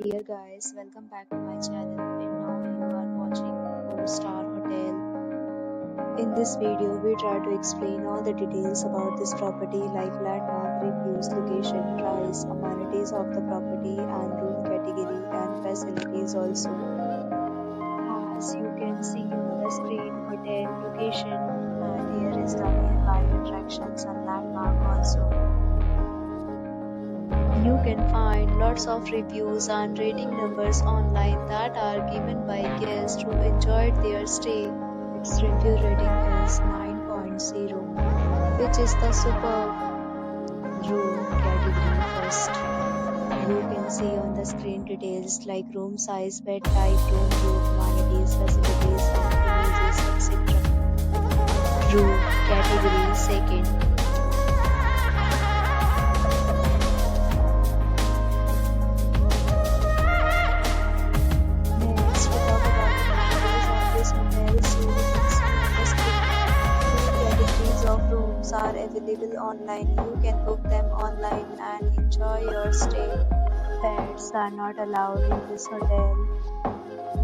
Dear guys, welcome back to my channel and now you are watching 4-star hotel. In this video, we try to explain all the details about this property like landmark, reviews, location, price, amenities of the property and room category and facilities also. As you can see on the screen, hotel location and here is the nearby attractions and landmark also. You can find lots of reviews and rating numbers online that are given by guests who enjoyed their stay. Its review rating is 9.0, which is the superb. Room category first. You can see on the screen details like room size, bed type, room group, amenities, facilities, and images, etc. Room category second. Next, we talk about the amenities of this hotel. So you can see on the screen, two categories of rooms are available online. You can book them online and enjoy your stay. Pets are not allowed in this hotel.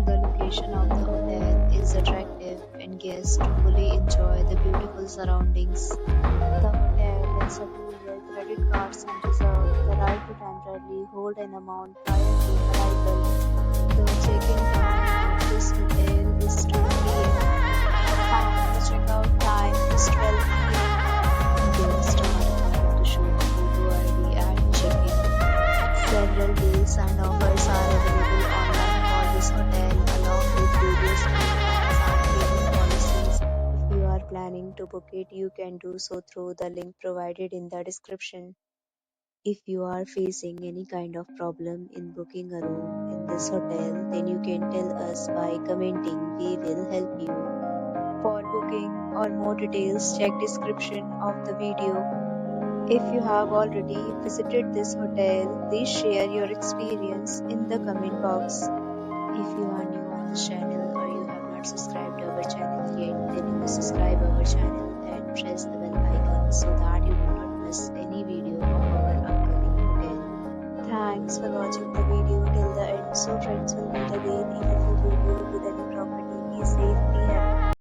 The location of the hotel is attractive and guests fully enjoy the beautiful surroundings. The hotel accepts credit cards and reserves the right to temporarily hold an amount prior to arrival. The check-in time of this hotel is 2 p.m. and the checkout time is 12 p.m. Guests are required to show a photo ID at check-in. Several deals and offers are available online for this hotel along with various plans and payment policies. If you are planning to book it, you can do so through the link provided in the description. If you are facing any kind of problem in booking a room in this hotel, then you can tell us by commenting. We will help you. For booking or more details, check description of the video. If you have already visited this hotel, please share your experience in the comment box. If you are new on this channel or you have not subscribed our channel yet, then you must subscribe our channel and press the bell icon so that you do not miss any video of our upcoming hotel. Thanks for watching the video till the end. So friends,